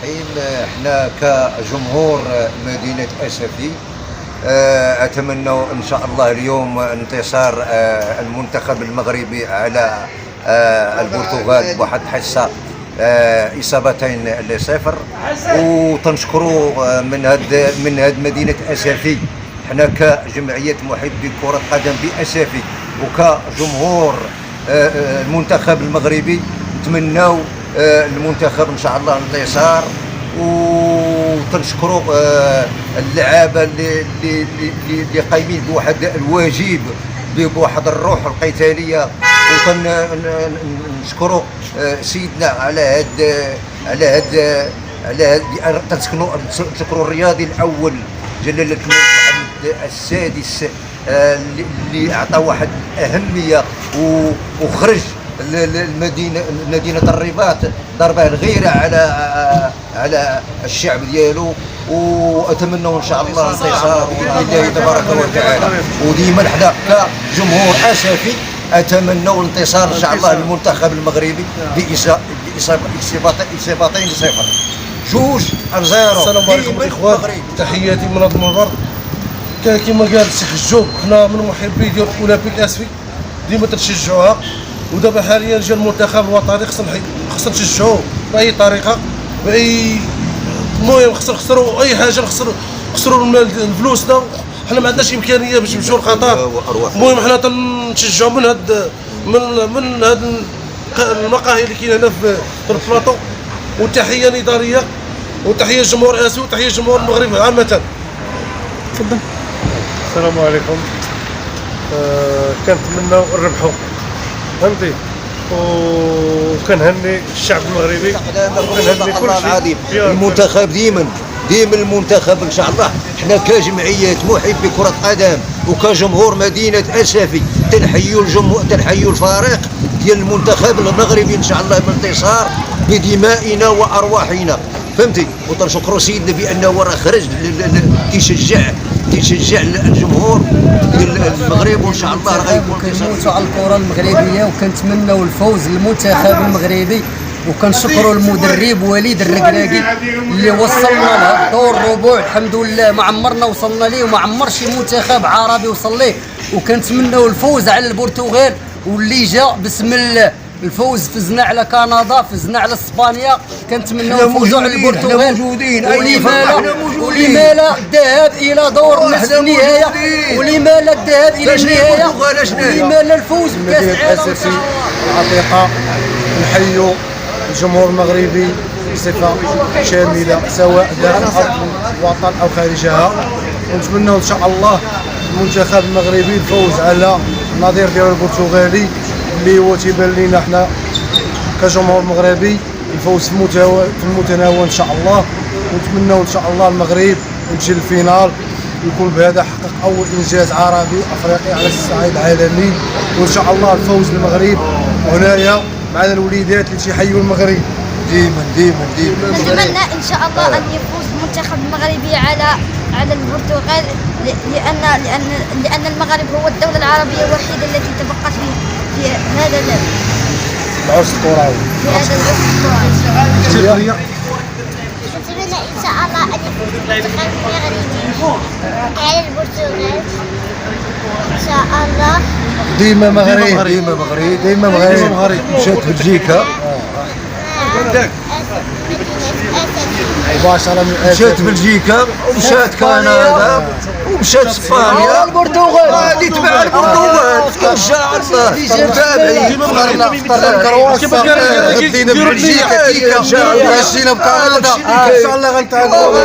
الرحيم. احنا كجمهور مدينة أسفي أتمنى إن شاء الله اليوم انتصار المنتخب المغربي على البرتغال بواحد حصة إصابتين ل0، وتنشكروا من هاد مدينة أسفي. حنا كجمعية محبي كرة قدم بأسفي وكجمهور المنتخب المغربي نتمناو المنتخب ان شاء الله انتصار، وتنشكروا اللعابه اللي قايمين بواحد الواجب بواحد الروح القتاليه، وتنشكروا سيدنا على هاد تنشكروا الرياضي الاول جلاله الملك محمد السادس اللي اعطى واحد اهميه وخرج مدينة الرباط ضربة الغيرة على الشعب ديالو، واتمنى ان شاء الله انتصار لله تبارك وتعالى. وديما حنا كجمهور اسفي اتمنى الانتصار ان شاء الله للمنتخب المغربي باصابتين ل0 2-0. السلام عليكم الاخوان، تحياتي من هذا المنبر. كما قال السي حجوب، حنا من محبي ديال اولمبيك اسفي ديما تنشجعوها، ودابا حاليا جا المنتخب الوطني خصنا نشجعوه باي طريقه، المهم خسروا اي حاجه، خسروا فلوسنا، حنا ما عندناش امكانيه باش نمشيو لقطر. المهم حنا تنشجعوا من هاد المقاهي اللي كاينه هنا في البلاطو، وتحيه الاداريه وتحيه جمهور اسيا وتحيه جمهور المغرب عامه. تفضل. السلام عليكم. كنتمناو نربحوا، فهمتي، وكنهني الشعب المغربي وكنهني كل شيء. المنتخب ديما المنتخب ان شاء الله. حنا كجمعيه محبي كره قدم وكجمهور مدينه اسفي تنحيوا الفريق ديال المنتخب المغربي ان شاء الله بانتصار بدمائنا وارواحنا، فهمتي. وتنشكروا سيدنا بانه راه خرج كيشجع الجمهور ديال المغرب، وان شاء الله راه غيكون كنموتوا على الكره المغربيه وكنتمناو الفوز للمنتخب المغربي، وكنشكروا المدرب وليد الركراكي اللي وصلنا لهذا الدور الربع. الحمد لله ما عمرنا وصلنا ليه، وما عمر شي منتخب عربي وصل ليه، وكنتمناو الفوز على البرتغال. واللي جا بسم الله الفوز، فزنا على كندا، فزنا على اسبانيا، كنتمناو نفوزوا على البرتغال. ولما لا الذهاب الى دور نصف النهايه، ولما لا الذهاب الى النهايه، ولما لا الفوز بكاس العالم. الحقيقه نحيوا الجمهور المغربي بصفه شامله سواء داخل الوطن او خارجها، ونتمنوا ان شاء الله المنتخب المغربي الفوز على النظير ديالو البرتغالي اللي هو تيبان لينا حنا كجمهور مغربي الفوز في المتناول ان شاء الله. ونتمنوا ان شاء الله المغرب يمشي للفينال، يكون بهذا حقق اول انجاز عربي افريقي على الصعيد العالمي، وان شاء الله الفوز للمغرب. وهنايا معنا الوليدات اللي تيحيوا المغرب ديما نتمنى ان شاء الله ان يفوز المنتخب المغربي على البرتغال، لان المغرب هو الدوله العربيه الوحيده التي تبقت في هذا العرس الكروي. نتمنى ان شاء الله ان يفوز المنتخب المغربي على البرتغال ان شاء الله. ديما مغرب مشات بلجيكا، مشات بلجيكا ومشات كندا ومشات اسبانيا البرتغال غادي تبع البرتغال ان شاء الله. تابعين غدينا بلجيكا ان شاء الله، مشينا بكندا ان شاء الله غنتعادلوا.